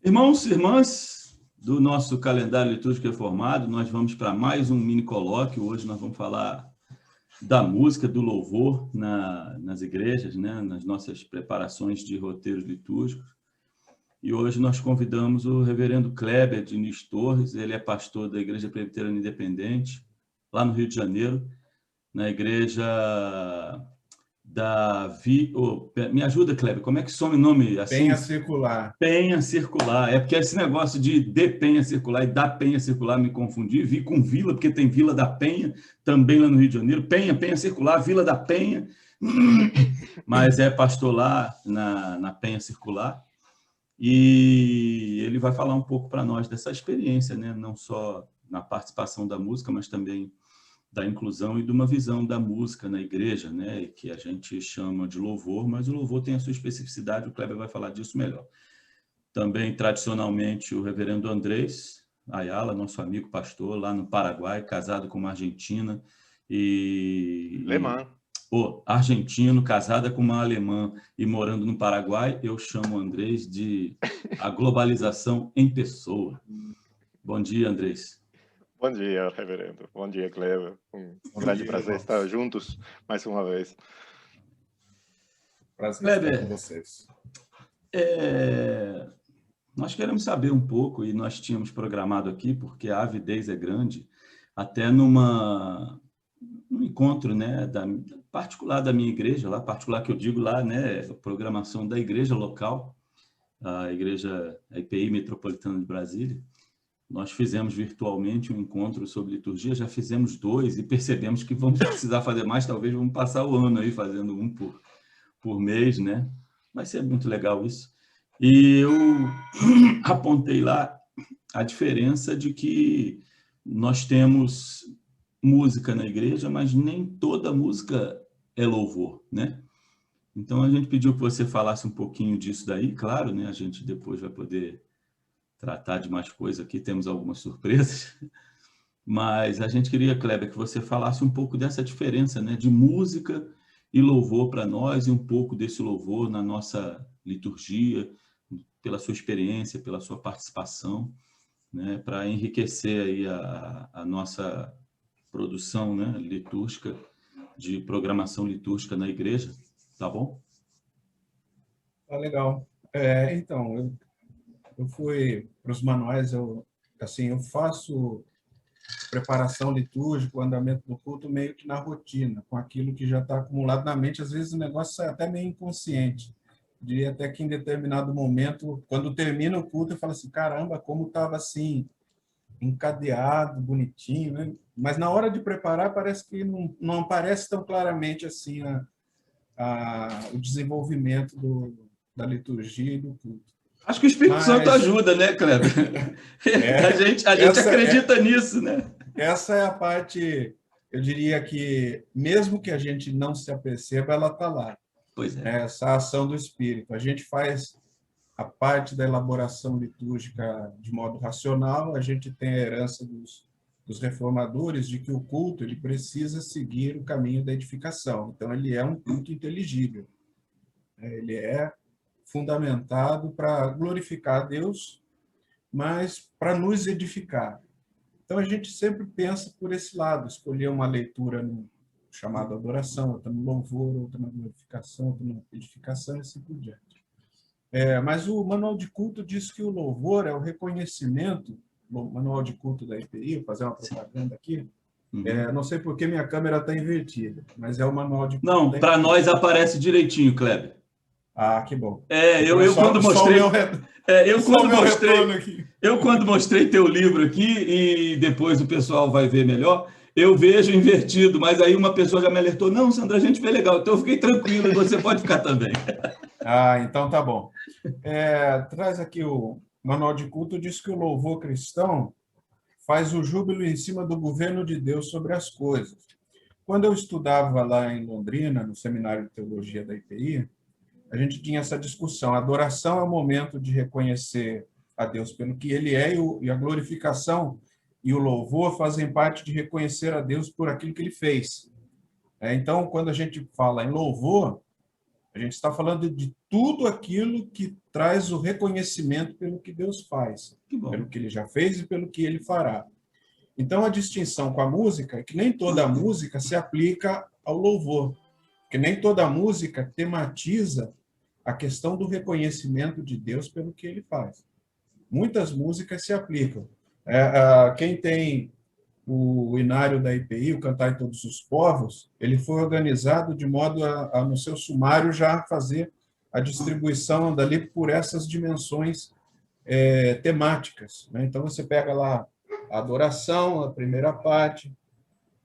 Irmãos e irmãs do nosso calendário litúrgico reformado, nós vamos para mais um mini colóquio. Hoje nós vamos falar da música, do louvor nas igrejas, né? Nas nossas preparações de roteiros litúrgicos. E hoje nós convidamos o reverendo Kleber Diniz Torres. Ele é pastor da Igreja Presbiteriana Independente, lá no Rio de Janeiro, na igreja me ajuda, Kleber, como é que some o nome assim? Penha Circular. Penha Circular. É porque esse negócio de Penha Circular e da Penha Circular me confundi. Vi com Vila, porque tem Vila da Penha, também lá no Rio de Janeiro. Penha Circular, Vila da Penha. Mas é pastor lá na Penha Circular. E ele vai falar um pouco para nós dessa experiência, né? Não só na participação da música, mas também da inclusão e de uma visão da música na igreja, né, que a gente chama de louvor, mas o louvor tem a sua especificidade, o Kleber vai falar disso melhor. Também, tradicionalmente, o reverendo Andrés Ayala, nosso amigo pastor, lá no Paraguai, casado com uma argentina Alemã. Argentino, casada com uma alemã e morando no Paraguai, eu chamo o Andrés de a globalização em pessoa. Bom dia, Andrés. Bom dia, reverendo. Bom dia, Kleber. Um grande prazer estar juntos mais uma vez. Prazer estar com vocês. Nós queremos saber um pouco, e nós tínhamos programado aqui, porque a avidez é grande, até num encontro, né, particular da minha igreja, lá, particular que eu digo lá, né, programação da igreja local, a igreja IPI Metropolitana de Brasília. Nós fizemos virtualmente um encontro sobre liturgia, já fizemos 2 e percebemos que vamos precisar fazer mais, talvez vamos passar o ano aí fazendo um por mês, né? Vai ser muito legal isso. E eu apontei lá a diferença de que nós temos música na igreja, mas nem toda música é louvor, né? Então a gente pediu que você falasse um pouquinho disso daí, claro, né? A gente depois vai poder tratar de mais coisas aqui, temos algumas surpresas, mas a gente queria, Kleber, que você falasse um pouco dessa diferença, né, de música e louvor para nós, e um pouco desse louvor na nossa liturgia, pela sua experiência, pela sua participação, né, para enriquecer aí a nossa produção, né, litúrgica, de programação litúrgica na igreja, tá bom? Tá legal. Então, eu fui para os manuais, eu faço preparação litúrgica, o andamento do culto meio que na rotina, com aquilo que já está acumulado na mente. Às vezes o negócio sai até meio inconsciente. Eu diria até que em determinado momento, quando termina o culto, eu falo assim, caramba, como estava assim, encadeado, bonitinho, né? Mas na hora de preparar, parece que não aparece tão claramente assim o desenvolvimento da liturgia e do culto. Acho que o Espírito Santo ajuda, né, Kleber? A gente acredita nisso, né? Essa é a parte, eu diria que, mesmo que a gente não se aperceba, ela está lá. Pois é. Essa ação do Espírito. A gente faz a parte da elaboração litúrgica de modo racional, a gente tem a herança dos reformadores de que o culto ele precisa seguir o caminho da edificação. Então, ele é um culto inteligível. Ele é fundamentado para glorificar a Deus, mas para nos edificar. Então, a gente sempre pensa por esse lado, escolher uma leitura no chamado adoração, outra no louvor, outra na glorificação, outra na edificação, e assim por diante. Mas o Manual de Culto diz que o louvor é o reconhecimento, o Manual de Culto da IPI, vou fazer uma propaganda aqui, não sei por que minha câmera está invertida, mas é o Manual de Culto. Não, para nós aparece direitinho, Kleber. Ah, que bom. Eu quando mostrei, quando mostrei teu livro aqui e depois o pessoal vai ver melhor, eu vejo invertido, mas aí uma pessoa já me alertou, não, Sandra, a gente vê legal, então eu fiquei tranquilo, você pode ficar também. Ah, então tá bom. Traz aqui o Manual de Culto, diz que o louvor cristão faz o júbilo em cima do governo de Deus sobre as coisas. Quando eu estudava lá em Londrina, no Seminário de Teologia da IPI, a gente tinha essa discussão. A adoração é o momento de reconhecer a Deus pelo que Ele é, e a glorificação e o louvor fazem parte de reconhecer a Deus por aquilo que Ele fez. Então, quando a gente fala em louvor, A gente está falando de tudo aquilo que traz o reconhecimento pelo que Deus faz, pelo que ele já fez e pelo que ele fará. Então, a distinção com a música é que nem toda música se aplica ao louvor, que nem toda música tematiza a questão do reconhecimento de Deus pelo que ele faz. Muitas músicas se aplicam. Quem tem o inário da IPI, o Cantar em Todos os Povos, ele foi organizado de modo no seu sumário, já fazer a distribuição dali por essas dimensões temáticas, né? Então, você pega lá a adoração, a primeira parte,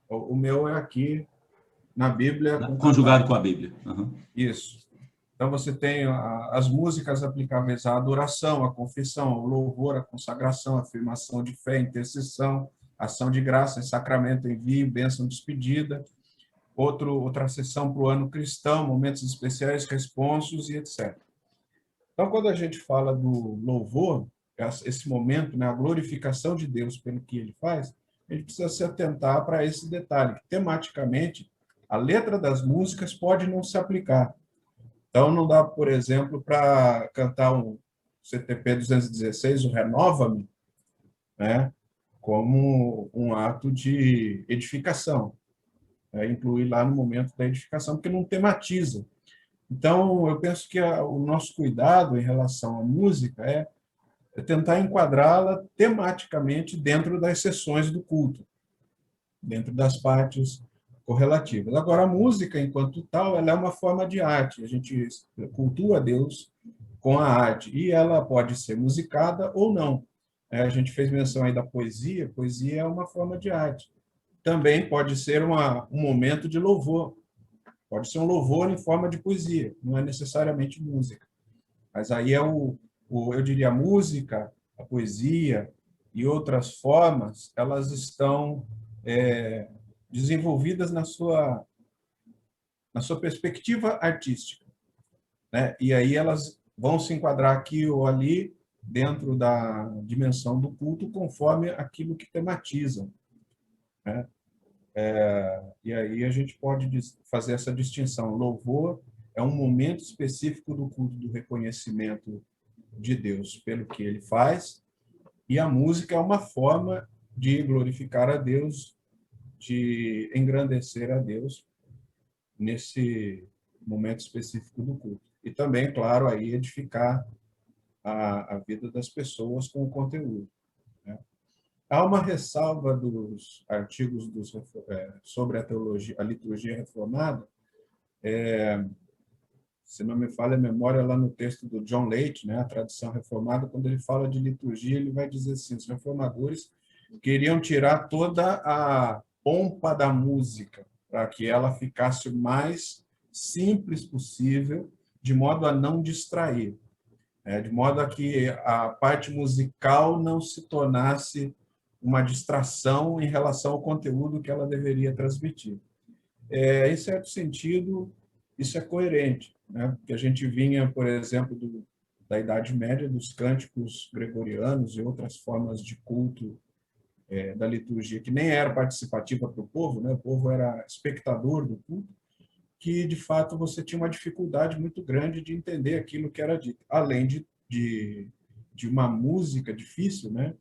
o meu é aqui, na Bíblia. Conjugado com a Bíblia. Uhum. Isso. Então, você tem as músicas aplicáveis à adoração, à confissão, ao louvor, à consagração, à afirmação de fé, intercessão, ação de graça, sacramento, envio, bênção, despedida. Outra sessão para o ano cristão, momentos especiais, responsos e etc. Então, quando a gente fala do louvor, esse momento, né, a glorificação de Deus pelo que ele faz, a gente precisa se atentar para esse detalhe, que tematicamente a letra das músicas pode não se aplicar. Então, não dá, por exemplo, para cantar um CTP 216, o Renova-me, né, como um ato de edificação, incluir lá no momento da edificação, porque não tematiza. Então, eu penso que o nosso cuidado em relação à música é tentar enquadrá-la tematicamente dentro das sessões do culto, dentro das partes correlativas. Agora, a música, enquanto tal, ela é uma forma de arte. A gente cultua Deus com a arte, e ela pode ser musicada ou não. A gente fez menção aí da poesia. Poesia é uma forma de arte. Também pode ser um momento de louvor. Pode ser um louvor em forma de poesia, não é necessariamente música. Mas aí eu diria, a música, a poesia e outras formas, elas estão desenvolvidas na sua perspectiva artística, né? E aí elas vão se enquadrar aqui ou ali dentro da dimensão do culto conforme aquilo que tematizam, né? E aí a gente pode fazer essa distinção. Louvor é um momento específico do culto do reconhecimento de Deus pelo que ele faz, e a música é uma forma de glorificar a Deus, de engrandecer a Deus nesse momento específico do culto. E também, claro, aí edificar a vida das pessoas com o conteúdo, né? Há uma ressalva dos artigos sobre a teologia, a liturgia reformada, se não me falha a memória, lá no texto do John Leite, né, a tradição reformada, quando ele fala de liturgia, ele vai dizer assim: os reformadores queriam tirar toda a pompa da música, para que ela ficasse o mais simples possível, de modo a não distrair, de modo a que a parte musical não se tornasse uma distração em relação ao conteúdo que ela deveria transmitir. Em certo sentido, isso é coerente, né? Porque a gente vinha, por exemplo, da Idade Média, dos cânticos gregorianos e outras formas de culto da liturgia, que nem era participativa para o povo, né? O povo era espectador do culto, que, de fato, você tinha uma dificuldade muito grande de entender aquilo que era dito. Além de uma música difícil, né?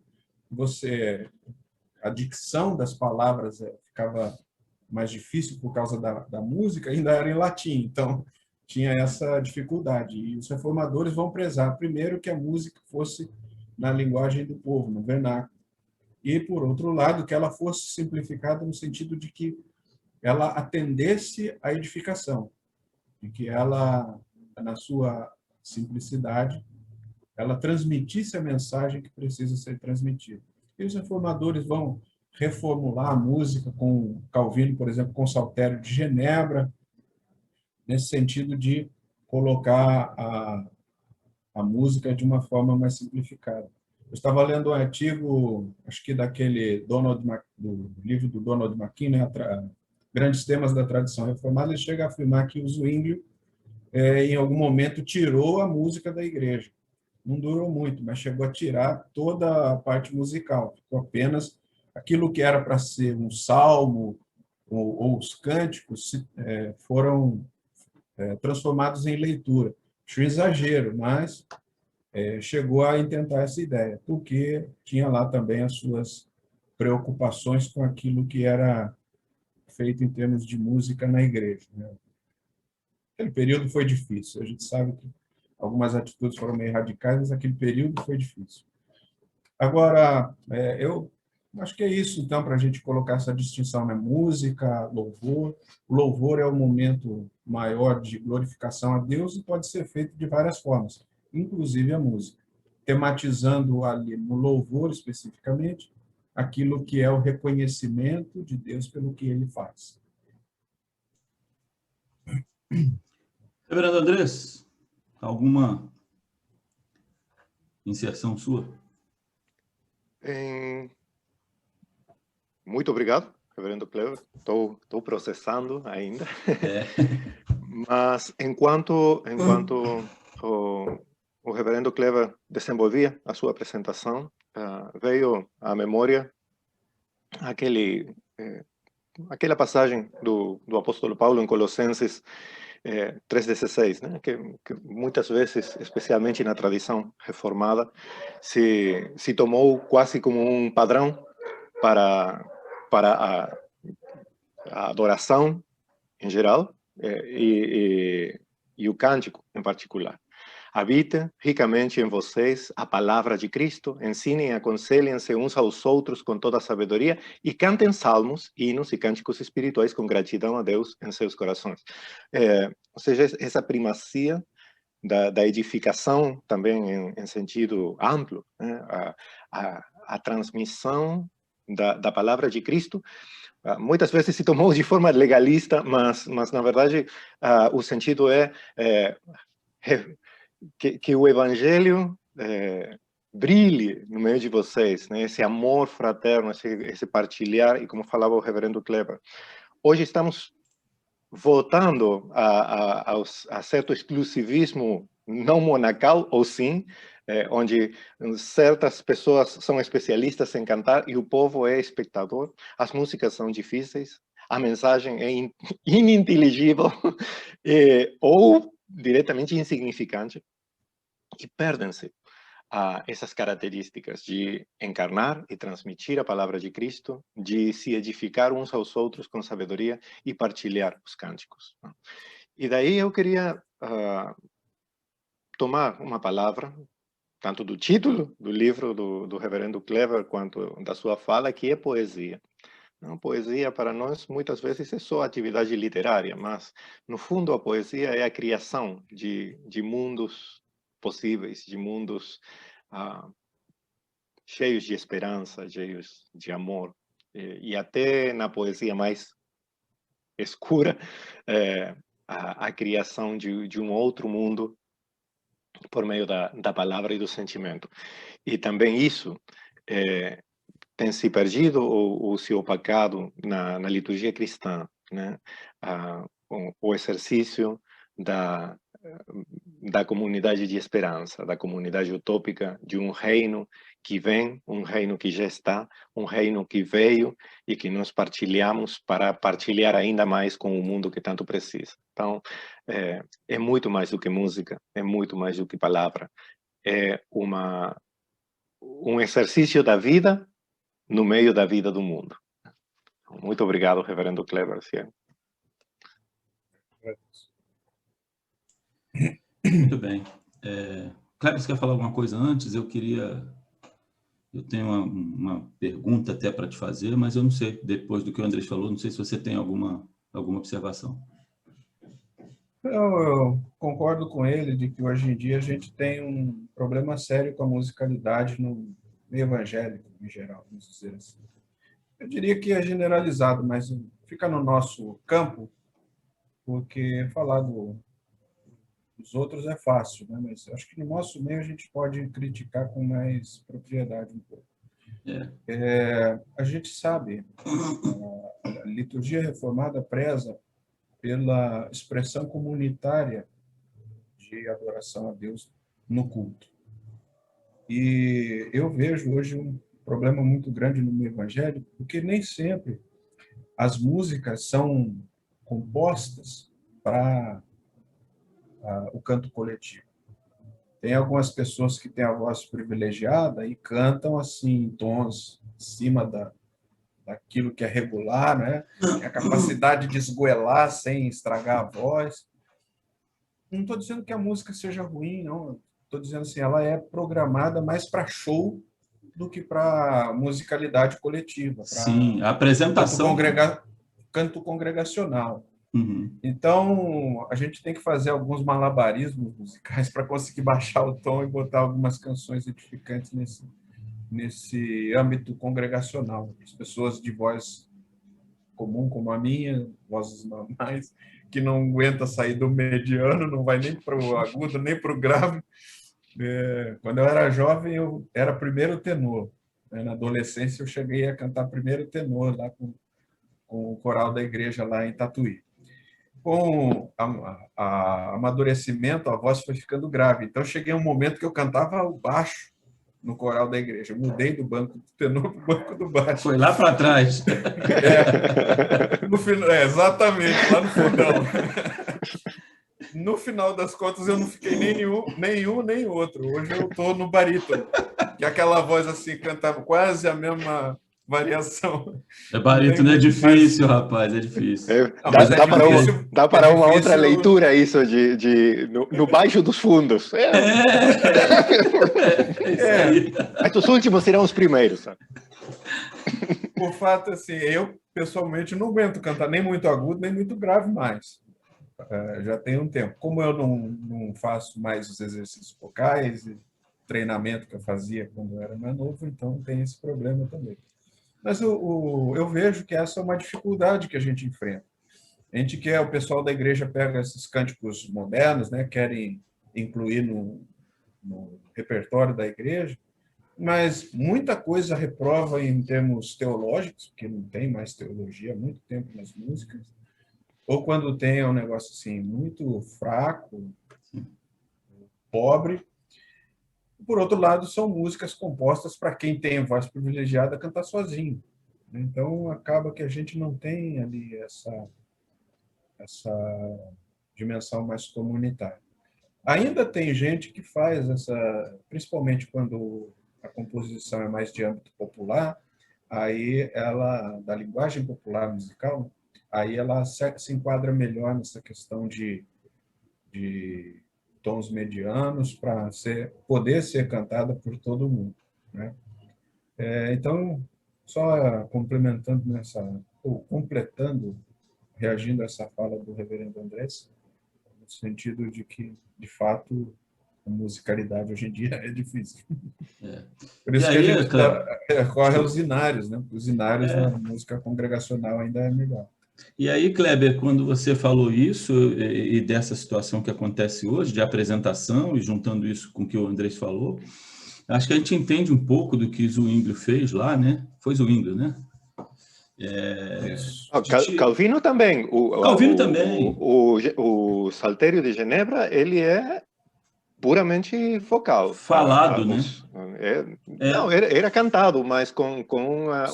A dicção das palavras ficava mais difícil por causa da música, ainda era em latim, então tinha essa dificuldade. E os reformadores vão prezar, primeiro, que a música fosse na linguagem do povo, no vernáculo, e, por outro lado, que ela fosse simplificada no sentido de que ela atendesse à edificação, de que ela, na sua simplicidade, ela transmitisse a mensagem que precisa ser transmitida. E os reformadores vão reformular a música com Calvino, por exemplo, com o Saltério de Genebra, nesse sentido de colocar a música de uma forma mais simplificada. Eu estava lendo um artigo, acho que daquele do livro do Donald McKee, né, Grandes Temas da Tradição Reformada. Ele chega a afirmar que o Zwinglio, em algum momento, tirou a música da igreja. Não durou muito, mas chegou a tirar toda a parte musical. Ficou apenas aquilo que era para ser um salmo ou os cânticos foram transformados em leitura. Acho um exagero, mas chegou a intentar essa ideia, porque tinha lá também as suas preocupações com aquilo que era feito em termos de música na igreja, né? Aquele período foi difícil. A gente sabe que algumas atitudes foram meio radicais, mas aquele período foi difícil. Agora, eu acho que é isso, então, para a gente colocar essa distinção, né? Música, louvor. O louvor é o momento maior de glorificação a Deus e pode ser feito de várias formas, inclusive a música, tematizando ali no louvor especificamente aquilo que é o reconhecimento de Deus pelo que ele faz. Reverendo Andrés, alguma inserção sua? Muito obrigado, Reverendo Clever. Estou processando ainda. Mas enquanto o Reverendo Clever desenvolvia a sua apresentação, veio à memória aquela passagem do apóstolo Paulo em Colossenses 3,16, né? que muitas vezes, especialmente na tradição reformada, se tomou quase como um padrão para a adoração em geral e o cântico em particular. Habita ricamente em vocês a palavra de Cristo, ensinem e aconselhem-se uns aos outros com toda a sabedoria e cantem salmos, hinos e cânticos espirituais com gratidão a Deus em seus corações. Ou seja, essa primazia da edificação também em sentido amplo, né? a transmissão da palavra de Cristo, muitas vezes se tomou de forma legalista, mas na verdade o sentido é que o evangelho brilhe no meio de vocês, né? Esse amor fraterno, esse partilhar, e como falava o reverendo Clever, hoje estamos voltando a certo exclusivismo não monacal, ou sim, onde certas pessoas são especialistas em cantar e o povo é espectador, as músicas são difíceis, a mensagem é ininteligível ou diretamente insignificante, e perdem-se essas características de encarnar e transmitir a palavra de Cristo, de se edificar uns aos outros com sabedoria e partilhar os cânticos. E daí eu queria tomar uma palavra, tanto do título do livro do reverendo Clever, quanto da sua fala, que é poesia. Não, poesia para nós muitas vezes é só atividade literária, mas no fundo a poesia é a criação de mundos possíveis, de mundos cheios de esperança, cheios de amor. E até na poesia mais escura, a criação de um outro mundo por meio da palavra e do sentimento. E também isso tem se perdido ou se opacado na liturgia cristã, né? O exercício da comunidade de esperança, da comunidade utópica, de um reino que vem, um reino que já está, um reino que veio e que nós partilhamos para partilhar ainda mais com o mundo que tanto precisa. Então, é muito mais do que música, é muito mais do que palavra, é um exercício da vida no meio da vida do mundo. Muito obrigado, reverendo Clever. Muito bem. Cleber, você quer falar alguma coisa antes? Eu tenho uma pergunta até para te fazer, mas eu não sei, depois do que o Andrés falou, não sei se você tem alguma observação. Eu concordo com ele de que hoje em dia a gente tem um problema sério com a musicalidade no meio evangélico, em geral, vamos dizer assim. Eu diria que é generalizado, mas fica no nosso campo, porque falar dos outros é fácil, né? Mas acho que no nosso meio a gente pode criticar com mais propriedade um pouco. A gente sabe, a liturgia reformada preza pela expressão comunitária de adoração a Deus no culto. E eu vejo hoje um problema muito grande no meio evangélico, porque nem sempre as músicas são compostas para o canto coletivo. Tem algumas pessoas que têm a voz privilegiada e cantam assim em tons acima daquilo que é regular, né? Tem a capacidade de esgoelar sem estragar a voz. Não estou dizendo que a música seja ruim, não. Estou dizendo assim, ela é programada mais para show do que para musicalidade coletiva, Sim, a para apresentação. canto congregacional. Uhum. Então, a gente tem que fazer alguns malabarismos musicais para conseguir baixar o tom e botar algumas canções edificantes nesse âmbito congregacional. As pessoas de voz comum, como a minha, vozes normais, que não aguenta sair do mediano, não vai nem para o agudo, nem para o grave. Quando eu era jovem, eu era primeiro tenor. Na adolescência, eu cheguei a cantar primeiro tenor lá com o coral da igreja lá em Tatuí. Com o amadurecimento, a voz foi ficando grave. Então, cheguei a um momento que eu cantava o baixo no coral da igreja. Eu mudei do banco do tenor para o banco do baixo. Foi lá para trás. Exatamente, lá no fundão. No final das contas, eu não fiquei nem um nem outro. Hoje eu estou no barítono, que aquela voz assim cantava quase a mesma variação. Barítono é difícil, rapaz, é difícil. Dá para uma outra leitura isso no baixo dos fundos. Mas os últimos serão os primeiros. Sabe? Por fato, assim, eu pessoalmente não aguento cantar nem muito agudo, nem muito grave mais. Já tem um tempo. Como eu não faço mais os exercícios vocais e treinamento que eu fazia quando eu era mais novo, então tem esse problema também. Mas eu vejo que essa é uma dificuldade que a gente enfrenta. A gente quer, o pessoal da igreja pega esses cânticos modernos, né, querem incluir no repertório da igreja, mas muita coisa reprova em termos teológicos, porque não tem mais teologia há muito tempo nas músicas, ou quando tem é um negócio assim muito fraco, pobre. Por outro lado, são músicas compostas para quem tem voz privilegiada cantar sozinho. Então, acaba que a gente não tem ali essa dimensão mais comunitária. Ainda tem gente que faz principalmente quando a composição é mais de âmbito popular, aí ela, da linguagem popular musical, aí ela se enquadra melhor nessa questão de tons medianos para poder ser cantada por todo mundo, né? Então, só complementando completando, reagindo a essa fala do reverendo Andrés, no sentido de que, de fato, a musicalidade hoje em dia é difícil. Por isso que a gente recorre aos inários, né? Os inários na música congregacional ainda é melhor. E aí, Kleber, quando você falou isso e dessa situação que acontece hoje, de apresentação, e juntando isso com o que o Andrés falou, acho que a gente entende um pouco do que Zwinglio fez lá, né? Foi Zwinglio, né? Calvino também. Calvino também. O Saltério de Genebra, ele é puramente vocal. Falado, né? Não, era cantado, mas com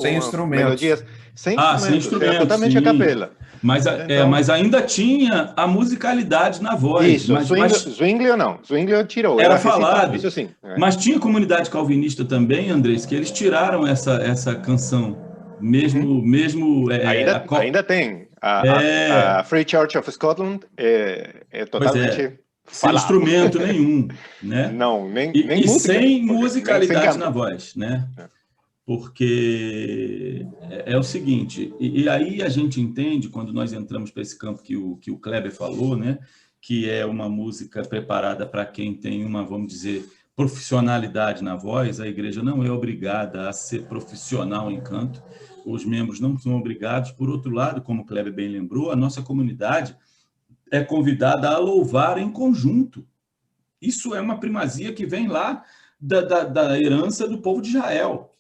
sem instrumentos. Melodias. Sem instrumentos. Era totalmente sim. a capela. Mas ainda tinha a musicalidade na voz. Isso, Zwinglio não. Zwinglio tirou. Era falado. Isso sim. Mas tinha comunidade calvinista também, Andrés, que eles tiraram essa canção. Ainda tem. A Free Church of Scotland é totalmente... Sem instrumento nenhum, né? Não, nem música, sem musicalidade na voz, né? Porque é o seguinte, e aí a gente entende, quando nós entramos para esse campo que o Kleber falou, né? Que é uma música preparada para quem tem uma, vamos dizer, profissionalidade na voz. A igreja não é obrigada a ser profissional em canto, os membros não são obrigados. Por outro lado, como o Kleber bem lembrou, a nossa comunidade é convidada a louvar em conjunto. Isso é uma primazia que vem lá da herança do povo de Israel,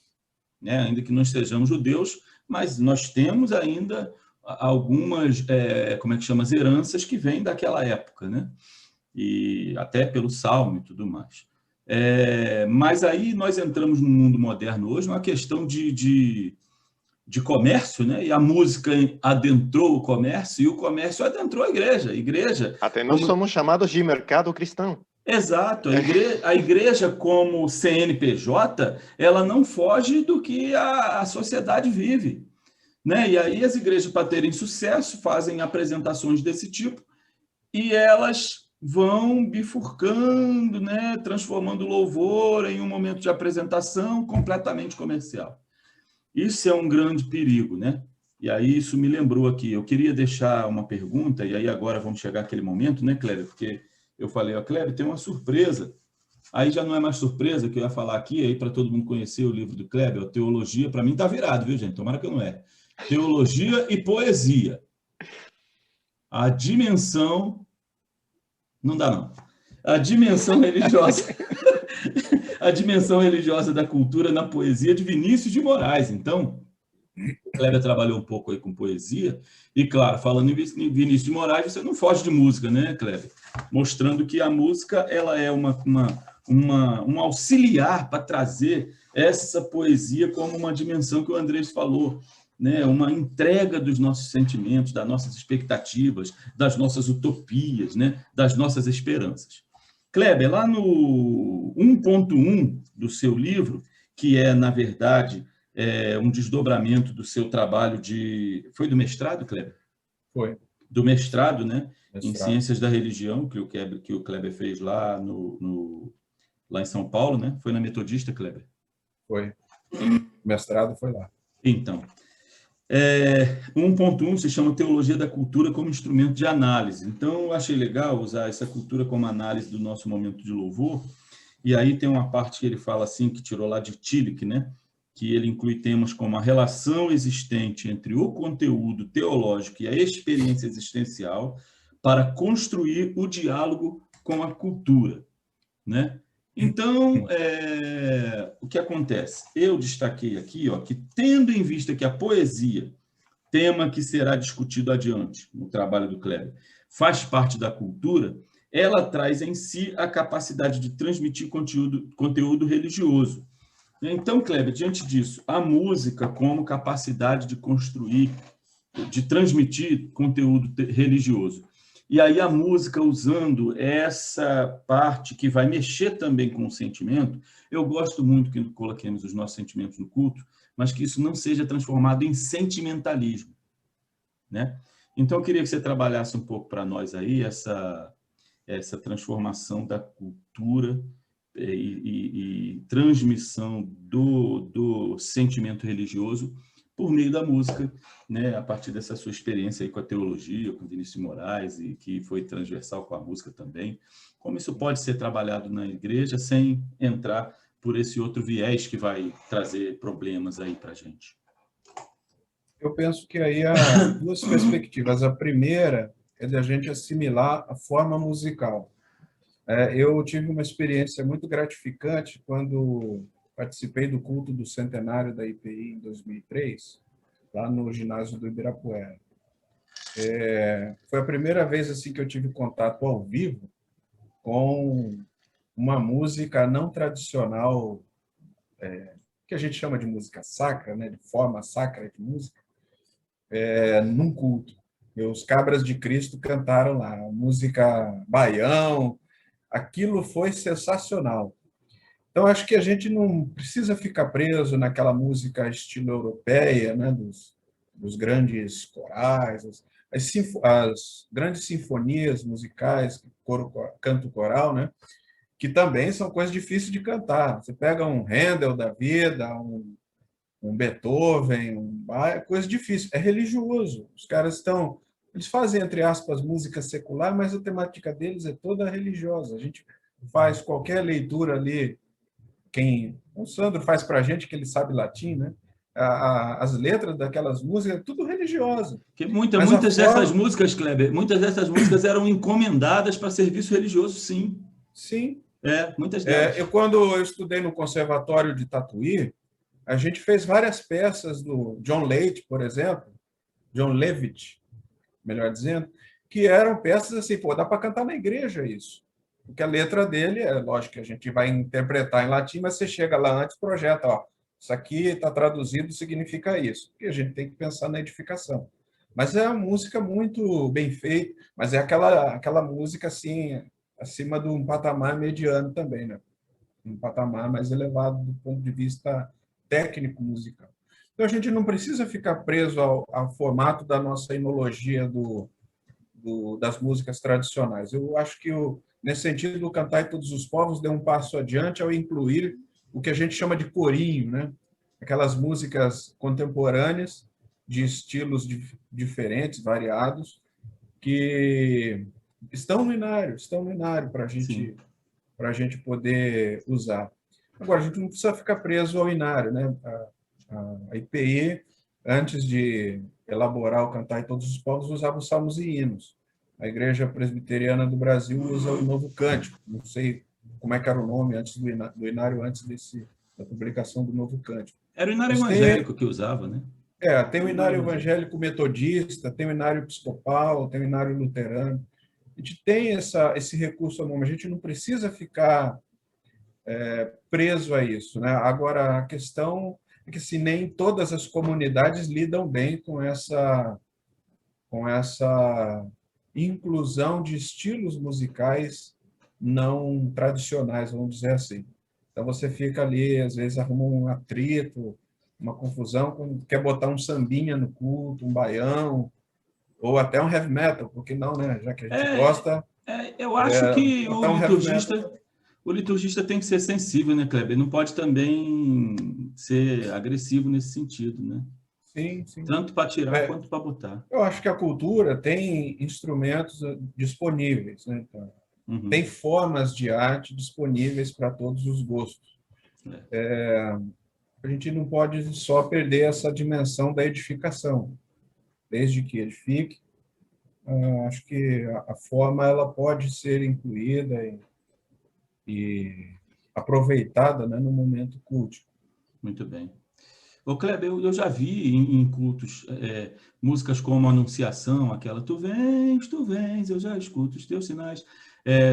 né? Ainda que nós sejamos judeus, mas nós temos ainda algumas, as heranças que vêm daquela época, né? E até pelo Salmo e tudo mais. Mas aí nós entramos no mundo moderno hoje, uma questão de de comércio, né? E a música adentrou o comércio e o comércio adentrou a igreja. Até nós somos chamados de mercado cristão. Exato. A igreja como CNPJ, ela não foge do que a sociedade vive, né? E aí as igrejas, para terem sucesso, fazem apresentações desse tipo e elas vão bifurcando, né? Transformando o louvor em um momento de apresentação completamente comercial. Isso é um grande perigo, né? E aí isso me lembrou aqui. Eu queria deixar uma pergunta, e aí agora vamos chegar àquele momento, né, Kleber? Porque eu falei, ó, Kleber, tem uma surpresa. Aí já não é mais surpresa que eu ia falar aqui, aí para todo mundo conhecer o livro do Kleber, a Teologia, para mim tá virado, viu, gente? Tomara que eu não é. Teologia e Poesia. A dimensão... Não dá, não. A dimensão religiosa... A dimensão religiosa da cultura na poesia de Vinícius de Moraes. Então, o Kleber trabalhou um pouco aí com poesia, e claro, falando em Vinícius de Moraes, você não foge de música, né, Kleber? Mostrando que a música ela é um auxiliar para trazer essa poesia como uma dimensão que o Andrés falou, né? Uma entrega dos nossos sentimentos, das nossas expectativas, das nossas utopias, né? Das nossas esperanças. Kleber, lá no 1.1 do seu livro, que é, na verdade, um desdobramento do seu trabalho de... Foi do mestrado, Kleber? Foi. Do mestrado, né? Mestrado. Em Ciências da Religião, que o Kleber fez lá, lá em São Paulo, né? Foi na Metodista, Kleber? Foi. Mestrado foi lá. Então, 1.1 se chama Teologia da Cultura como Instrumento de Análise. Então, eu achei legal usar essa cultura como análise do nosso momento de louvor. E aí tem uma parte que ele fala assim, que tirou lá de Tillich, né? Que ele inclui temas como a relação existente entre o conteúdo teológico e a experiência existencial para construir o diálogo com a cultura, né? Então, o que acontece? Eu destaquei aqui, ó, que tendo em vista que a poesia, tema que será discutido adiante no trabalho do Kleber, faz parte da cultura, ela traz em si a capacidade de transmitir conteúdo religioso. Então, Kleber, diante disso, a música como capacidade de construir, de transmitir conteúdo religioso. E aí a música usando essa parte que vai mexer também com o sentimento, eu gosto muito que coloquemos os nossos sentimentos no culto, mas que isso não seja transformado em sentimentalismo, né? Então eu queria que você trabalhasse um pouco para nós aí essa transformação da cultura e transmissão do sentimento religioso por meio da música, né, a partir dessa sua experiência aí com a teologia, com Vinícius de Moraes, e que foi transversal com a música também. Como isso pode ser trabalhado na igreja sem entrar por esse outro viés que vai trazer problemas aí para a gente? Eu penso que aí há duas perspectivas. A primeira é da gente assimilar a forma musical. Eu tive uma experiência muito gratificante quando participei do culto do centenário da IPI em 2003, lá no ginásio do Ibirapuera. Foi a primeira vez assim que eu tive contato ao vivo com uma música não tradicional, que a gente chama de música sacra, né, de forma sacra de música, num culto. E os Cabras de Cristo cantaram lá, música baião, aquilo foi sensacional. Então, acho que a gente não precisa ficar preso naquela música estilo europeia, né, dos grandes corais, as grandes sinfonias musicais, canto coral, né, que também são coisas difíceis de cantar. Você pega um Handel da vida, um Beethoven, é coisa difícil, é religioso. Os caras eles fazem, entre aspas, música secular, mas a temática deles é toda religiosa. A gente faz qualquer leitura ali, o Sandro faz para a gente, que ele sabe latim, né? As letras daquelas músicas, é tudo religiosa. Porque muitas dessas músicas, Kleber, muitas dessas músicas eram encomendadas para serviço religioso, sim. Sim. Muitas delas. Quando eu estudei no Conservatório de Tatuí, a gente fez várias peças do John Leite, por exemplo, John Levitt, melhor dizendo, que eram peças assim, dá para cantar na igreja isso. Porque a letra dele, lógico que a gente vai interpretar em latim, mas você chega lá antes, projeta, Isso aqui está traduzido, significa isso. E a gente tem que pensar na edificação. Mas é uma música muito bem feita, mas é aquela música assim, acima de um patamar mediano também, né? Um patamar mais elevado do ponto de vista técnico musical. Então a gente não precisa ficar preso ao formato da nossa enologia das músicas tradicionais. Eu acho que, nesse sentido, o Cantai Todos os Povos deu um passo adiante ao incluir o que a gente chama de corinho, né? Aquelas músicas contemporâneas de estilos diferentes, variados, que estão no inário para a gente poder usar. Agora, a gente não precisa ficar preso ao inário, né? A IPI, antes de elaborar o Cantai Todos os Povos, usava os salmos e hinos. A Igreja Presbiteriana do Brasil usa o Novo Cântico. Não sei como é que era o nome antes do inário, antes da publicação do Novo Cântico. Era o inário evangélico que usava, né? Tem o inário evangélico metodista, tem o inário episcopal, tem o inário luterano. A gente tem esse recurso ao nome. A gente não precisa ficar preso a isso, né? Agora, a questão é que se nem todas as comunidades lidam bem com essa inclusão de estilos musicais não tradicionais, vamos dizer assim. Então você fica ali, às vezes arruma um atrito, uma confusão, quer botar um sambinha no culto, um baião, ou até um heavy metal, porque não, né? Já que a gente gosta... eu acho que o liturgista tem que ser sensível, né, Kleber? Não pode também ser agressivo nesse sentido, né? Sim, sim. Tanto para tirar quanto para botar. Eu acho que a cultura tem instrumentos disponíveis, né? Então, tem formas de arte disponíveis para todos os gostos. A gente não pode só perder essa dimensão da edificação. Desde que edifique, acho que a forma ela pode ser incluída e aproveitada, né, no momento cultico. Muito bem. Ô, Kleber, eu já vi em cultos músicas como Anunciação, aquela tu vens, eu já escuto os teus sinais.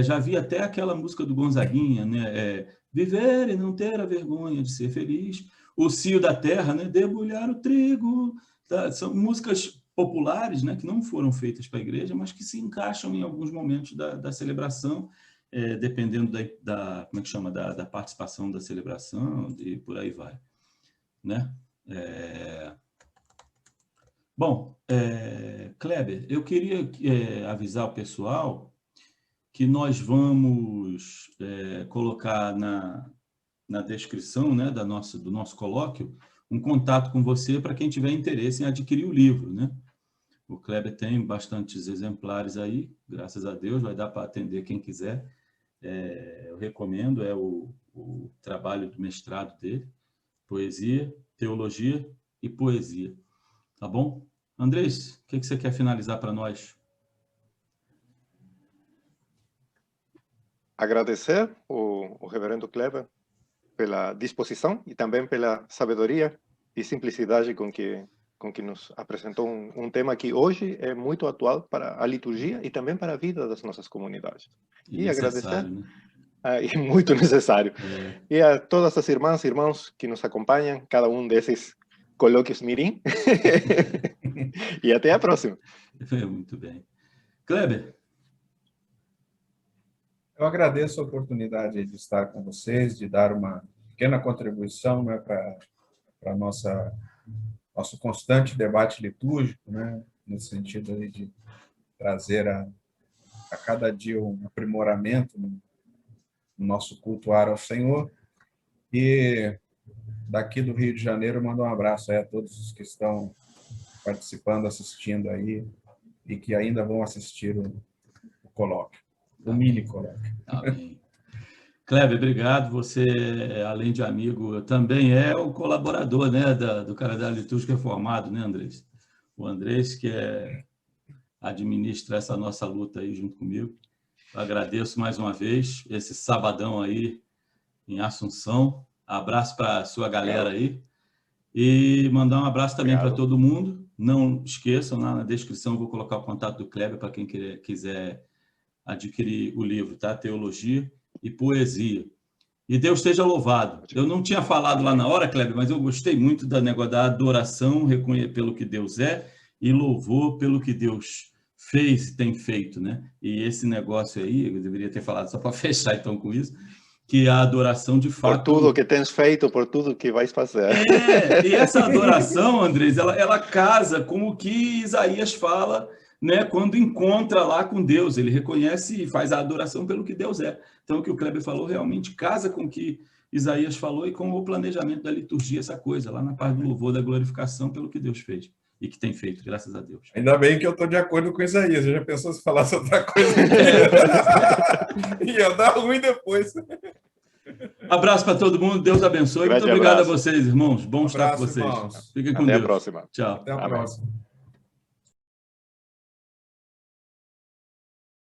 Já vi até aquela música do Gonzaguinha, né? Viver e não ter a vergonha de ser feliz. O Cio da Terra, né? Debulhar o trigo. Tá? São músicas populares, né? Que não foram feitas para a igreja, mas que se encaixam em alguns momentos da celebração, dependendo como é que chama? Da participação da celebração e por aí vai. Né? Bom, Kleber, eu queria avisar o pessoal que nós vamos colocar na descrição, né, do nosso colóquio um contato com você para quem tiver interesse em adquirir o livro. Né? O Kleber tem bastantes exemplares aí, graças a Deus, vai dar para atender quem quiser. Eu recomendo, o trabalho do mestrado dele, Poesia, Teologia e Poesia. Tá bom? Andrés, o que você quer finalizar para nós? Agradecer o reverendo Kleber pela disposição e também pela sabedoria e simplicidade com que nos apresentou um tema que hoje é muito atual para a liturgia e também para a vida das nossas comunidades. E agradecer... Né? E muito necessário. E a todas as irmãs e irmãos que nos acompanham, cada um desses colóquios mirim. E até a próxima. Muito bem. Kleber? Eu agradeço a oportunidade de estar com vocês, de dar uma pequena contribuição, né, para nosso constante debate litúrgico, né, no sentido de trazer a cada dia um aprimoramento no nosso cultuar ao Senhor. E daqui do Rio de Janeiro, mando um abraço aí a todos os que estão participando, assistindo aí, e que ainda vão assistir o colóquio, o mini colóquio. Amém. Kleber, obrigado. Você, além de amigo, também é o colaborador, né, do Calendário Litúrgico Reformado, né, Andrés? O Andrés, que administra essa nossa luta aí junto comigo. Eu agradeço mais uma vez esse sabadão aí em Assunção. Abraço para a sua galera aí. E mandar um abraço também para todo mundo. Não esqueçam, lá na descrição eu vou colocar o contato do Kleber para quem quiser adquirir o livro, tá? Teologia e Poesia. E Deus esteja louvado. Eu não tinha falado lá na hora, Kleber, mas eu gostei muito da negócio da adoração, reconhecer pelo que Deus é, e louvor pelo que Deus fez e tem feito, né? E esse negócio aí, eu deveria ter falado só para fechar então com isso, que a adoração de fato... Por tudo que tens feito, por tudo que vais fazer. E essa adoração, Andrés, ela casa com o que Isaías fala, né, quando encontra lá com Deus. Ele reconhece e faz a adoração pelo que Deus é. Então, o que o Kleber falou realmente casa com o que Isaías falou e com o planejamento da liturgia, essa coisa, lá na parte do louvor, da glorificação pelo que Deus fez e que tem feito, graças a Deus. Ainda bem que eu estou de acordo com Isaías. Eu já pensou se falasse outra coisa? Ia dar ruim depois. Abraço para todo mundo, Deus abençoe. Muito obrigado a vocês, irmãos. Bom estar com vocês. Irmãos. Fiquem com Deus. Até a próxima. Tchau. Até a próxima.